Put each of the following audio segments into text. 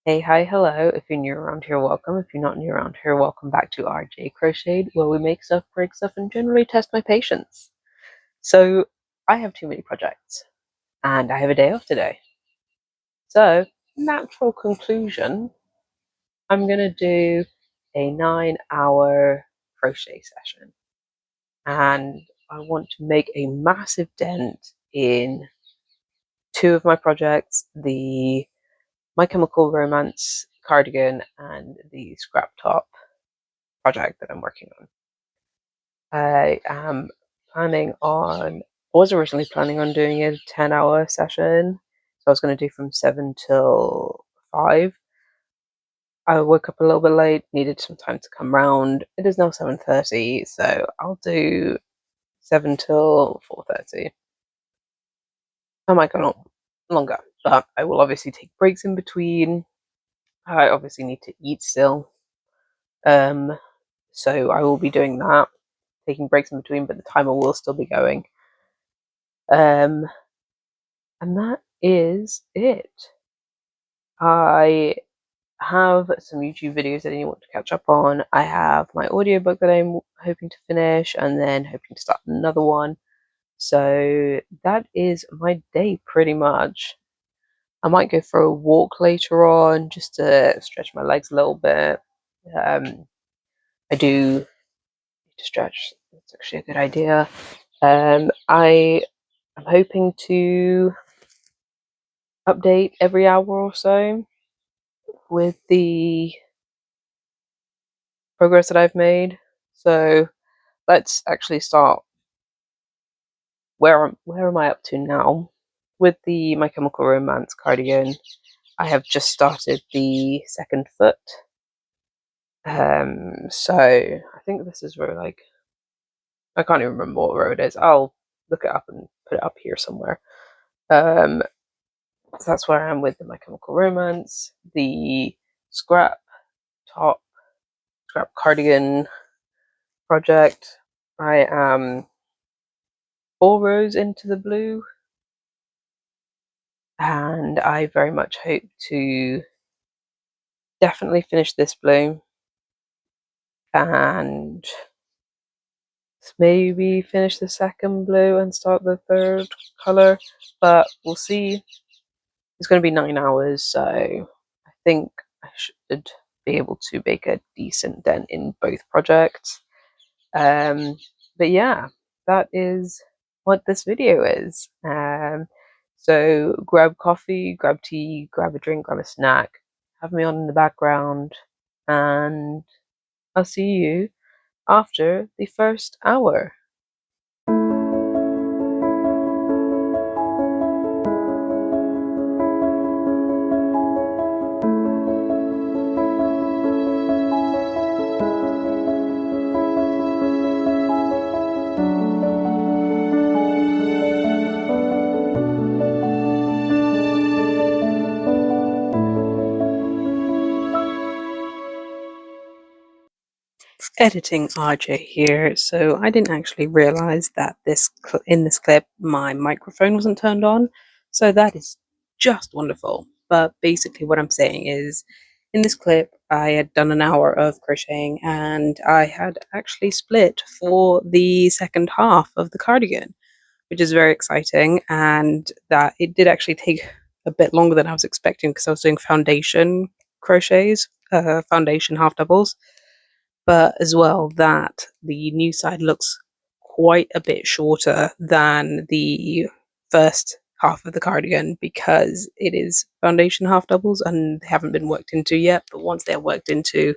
Hey, hi, hello. If you're new around here, welcome. If you're not new around here, welcome back to RJ Crocheted, where we make stuff, break stuff, and generally test my patience. So, I have too many projects, and I have a day off today. So, natural conclusion, I'm going to do a 9-hour crochet session. And I want to make a massive dent in two of my projects, the My Chemical Romance cardigan and the scrap top project that I'm working on. I am was originally planning on doing a 10-hour session. So I was going to do from 7 till 5. I woke up a little bit late, needed some time to come round. It is now 7:30, so I'll do 7 till 4:30. I might go longer, but I will obviously take breaks in between. I obviously need to eat still. So I will be doing that, taking breaks in between, but the timer will still be going. And that is it. I have some YouTube videos that I want to catch up on. I have my audiobook that I'm hoping to finish and then hoping to start another one. So that is my day pretty much. I might go for a walk later on just to stretch my legs a little bit. I do need to stretch. That's actually a good idea. I am hoping to update every hour or so with the progress that I've made. So let's actually start. Where am I up to now? With the My Chemical Romance cardigan, I have just started the second foot. So I think this is where, like, I can't even remember what row it is. I'll look it up and put it up here somewhere. So that's where I am with the My Chemical Romance, the scrap cardigan project. I am 4 rows into the blue, and I very much hope to definitely finish this blue and maybe finish the second blue and start the third color, but we'll see. It's going to be 9 hours, so I think I should be able to make a decent dent in both projects. But yeah, that is what this video is. So grab coffee, grab tea, grab a drink, grab a snack, have me on in the background, and I'll see you after the first hour. Editing RJ here. So I didn't actually realize that in this clip my microphone wasn't turned on, so that is just wonderful. But basically what I'm saying is, in this clip I had done an hour of crocheting and I had actually split for the second half of the cardigan, which is very exciting, and that it did actually take a bit longer than I was expecting because I was doing foundation crochets, foundation half doubles, but as well that the new side looks quite a bit shorter than the first half of the cardigan because it is foundation half doubles and they haven't been worked into yet, but once they're worked into,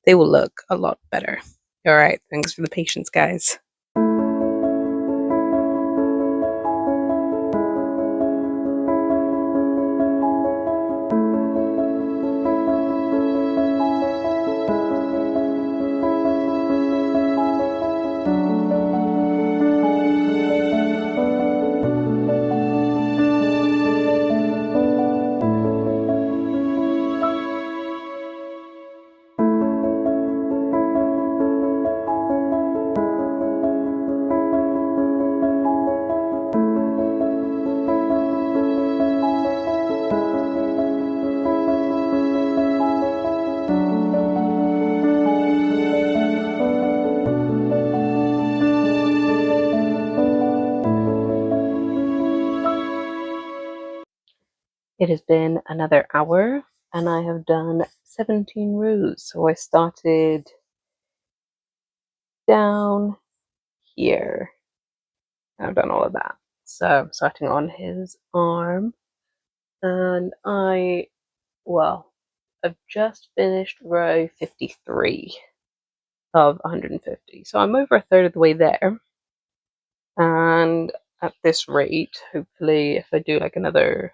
they will look a lot better. All right, thanks for the patience, guys. It has been another hour and I have done 17 rows. So I started down here. I've done all of that. So I'm starting on his arm, and I've just finished row 53 of 150. So I'm over a third of the way there. And at this rate, hopefully if I do like another,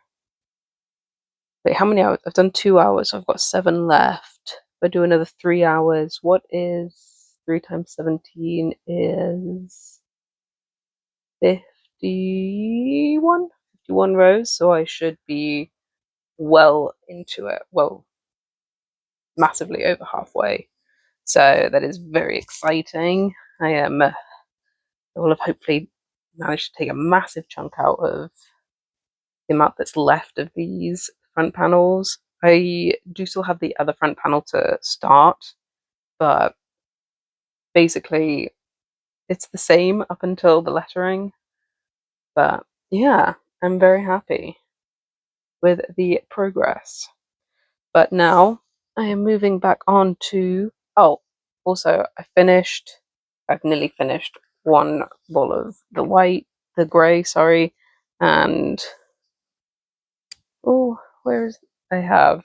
wait, how many hours? I've done 2 hours, so I've got 7 left. If I do another 3 hours, what is 3 times 17 is 51? 51 rows, so I should be well into it. Well, massively over halfway. So that is very exciting. I will have hopefully managed to take a massive chunk out of the amount that's left of these front panels. I do still have the other front panel to start, but basically it's the same up until the lettering. But yeah, I'm very happy with the progress. But now I am moving back on to, oh, also I've nearly finished one ball of the grey, sorry, and oh, I have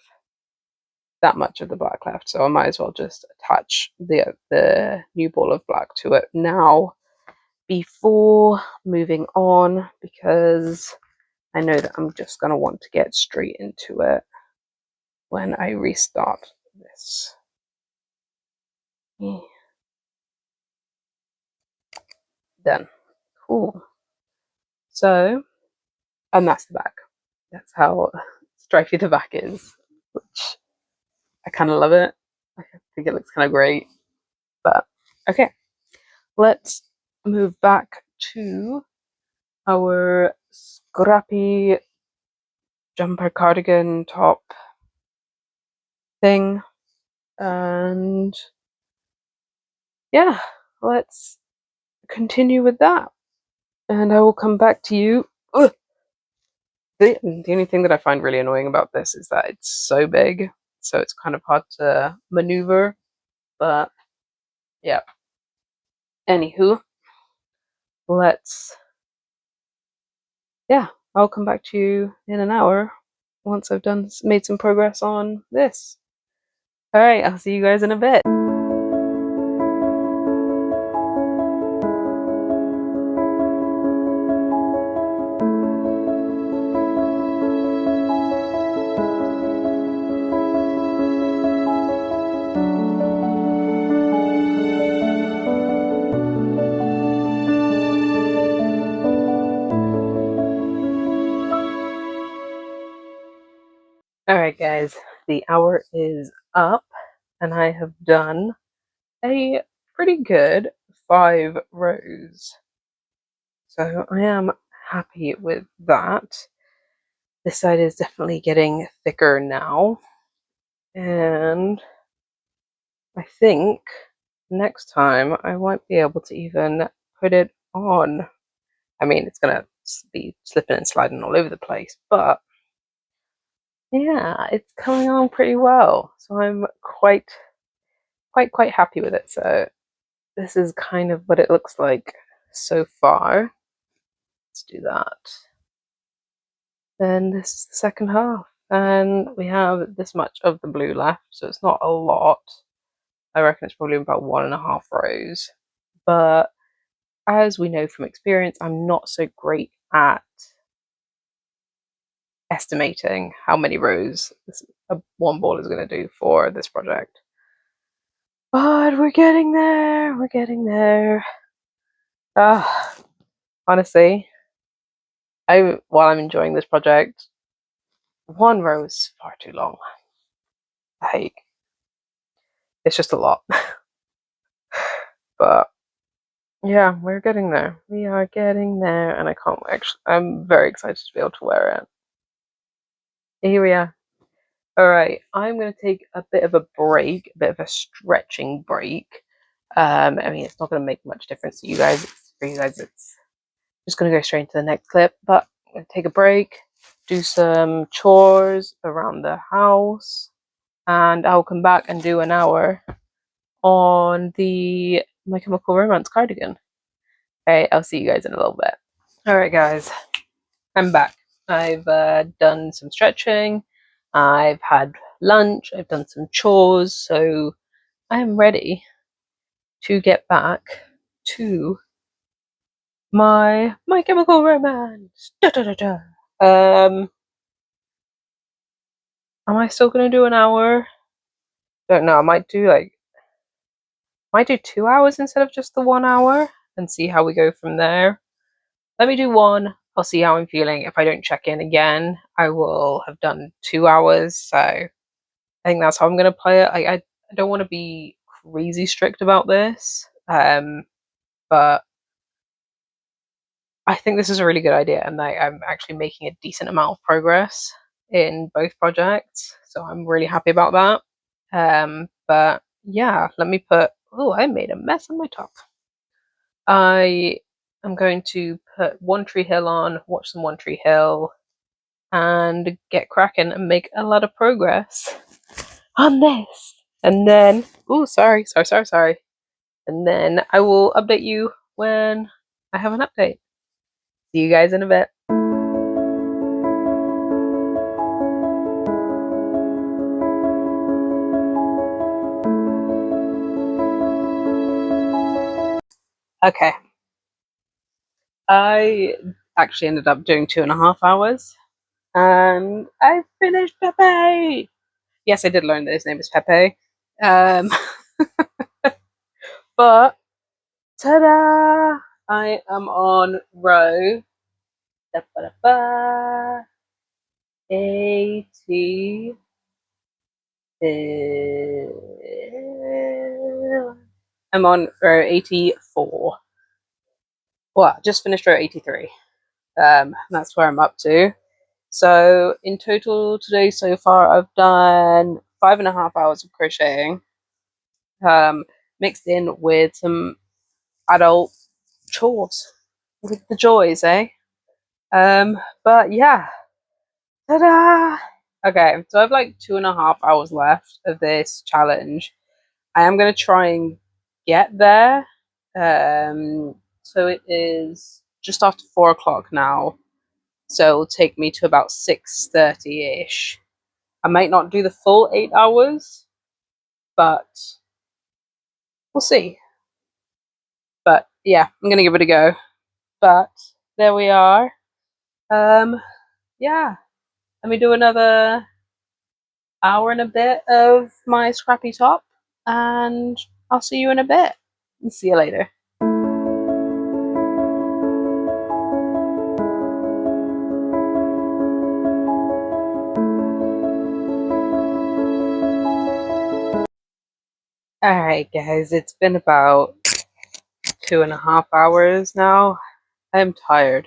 that much of the black left, so I might as well just attach the new ball of black to it now before moving on, because I know that I'm just going to want to get straight into it when I restart this. Yeah. Done. Cool. So, and that's the back. That's how stripy the back is, which I kind of love it. I think it looks kind of great. But okay, let's move back to our scrappy jumper cardigan top thing, and yeah, let's continue with that, and I will come back to you. Ugh. The only thing that I find really annoying about this is that it's so big, so it's kind of hard to maneuver, but yeah. Anywho, I'll come back to you in an hour once I've made some progress on this. Alright, I'll see you guys in a bit. Alright guys, the hour is up and I have done a pretty good 5 rows. So I am happy with that. This side is definitely getting thicker now, and I think next time I won't be able to even put it on. I mean, it's gonna be slipping and sliding all over the place, but yeah, it's coming on pretty well. So I'm quite happy with it. So this is kind of what it looks like so far. Let's do that. Then this is the second half, and we have this much of the blue left, so it's not a lot. I reckon it's probably about 1.5 rows, but as we know from experience, I'm not so great at estimating how many rows one ball is going to do for this project. But we're getting there, we're getting there. Honestly, while I'm enjoying this project, 1 row is far too long. Like, it's just a lot. But yeah, we're getting there. We are getting there, and I'm very excited to be able to wear it. Here we are. Alright, I'm going to take a bit of a break, a bit of a stretching break. I mean, it's not going to make much difference to you guys. For you guys, it's just going to go straight into the next clip, but I'm going to take a break, do some chores around the house, and I'll come back and do an hour on the My Chemical Romance cardigan. Okay, I'll see you guys in a little bit. Alright guys, I'm back. I've done some stretching, I've had lunch, I've done some chores, so I am ready to get back to My Chemical Romance. Da, da, da, da. Am I still gonna do an hour? Don't know. I might do 2 hours instead of just the 1 hour and see how we go from there. Let me do one. I'll see how I'm feeling. If I don't check in again, I will have done 2 hours. So I think that's how I'm gonna play it. I don't want to be crazy strict about this, but I think this is a really good idea, and I'm actually making a decent amount of progress in both projects, so I'm really happy about that. But yeah, let me put. Oh, I made a mess on my top. I am going to put One Tree Hill on, watch some One Tree Hill, and get cracking and make a lot of progress on this. And then, oh, sorry. And then I will update you when I have an update. See you guys in a bit. Okay. I actually ended up doing 2.5 hours, and I finished Pepe. Yes, I did learn that his name is Pepe. But ta-da! I am on row 80. I'm on row 84. Well, I just finished row 83. That's where I'm up to. So in total today so far, I've done 5.5 hours of crocheting, mixed in with some adult chores, with the joys, eh? But yeah, ta-da! Okay, so I've like 2.5 hours left of this challenge. I am gonna try and get there. So it is just after 4 o'clock now. So it'll take me to about 6:30-ish. I might not do the full 8 hours, but we'll see. But yeah, I'm gonna give it a go. But there we are. Yeah. Let me do another hour and a bit of my scrappy top, and I'll see you in a bit. See you later. Alright guys, it's been about 2.5 hours now. I'm tired.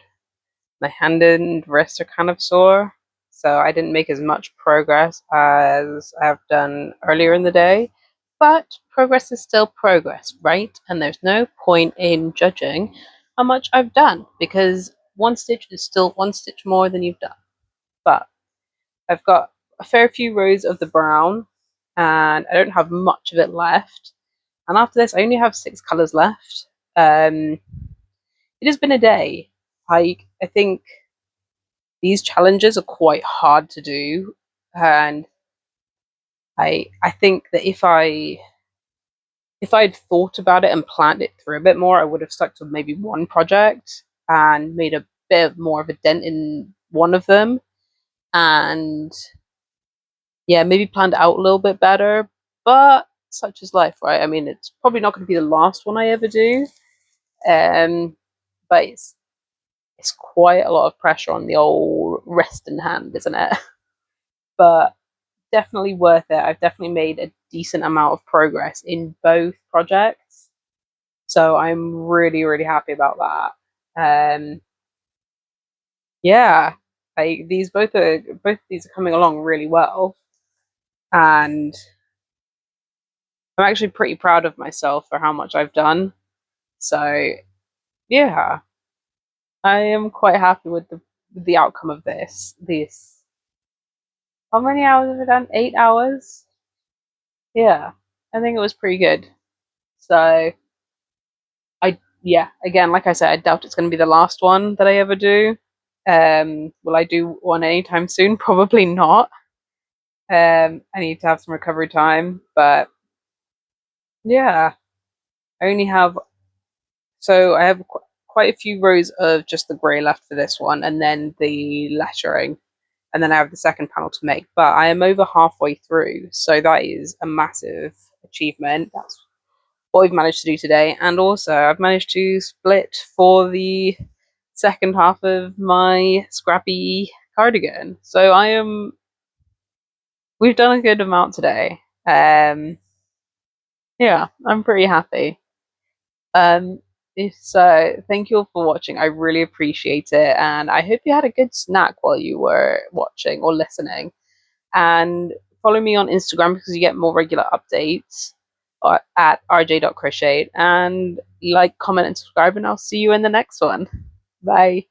My hand and wrist are kind of sore, so I didn't make as much progress as I've done earlier in the day, but progress is still progress, right? And there's no point in judging how much I've done, because one stitch is still one stitch more than you've done. But I've got a fair few rows of the brown, and I don't have much of it left. And after this, I only have 6 colours left. It has been a day. I think these challenges are quite hard to do, and I think that if I'd thought about it and planned it through a bit more, I would have stuck to maybe one project and made a bit more of a dent in one of them, and yeah, maybe planned out a little bit better. But such is life, right? I mean, it's probably not going to be the last one I ever do, but it's quite a lot of pressure on the old resting hand, isn't it? But definitely worth it. I've definitely made a decent amount of progress in both projects, so I'm really, really happy about that. Yeah, these both of these are coming along really well, and I'm actually pretty proud of myself for how much I've done. So yeah, I am quite happy with with the outcome of this. How many hours have I done? 8 hours? Yeah, I think it was pretty good. So yeah, again, like I said, I doubt it's going to be the last one that I ever do. Will I do one anytime soon? Probably not. I need to have some recovery time, but yeah, I only have I have quite a few rows of just the grey left for this one, and then the lettering, and then I have the second panel to make. But I am over halfway through, so that is a massive achievement. That's what we've managed to do today, and also I've managed to split for the second half of my scrappy cardigan. So we've done a good amount today. Yeah, I'm pretty happy. So thank you all for watching. I really appreciate it, and I hope you had a good snack while you were watching or listening. And follow me on Instagram because you get more regular updates at rj.crochet, and like, comment, and subscribe, and I'll see you in the next one. Bye.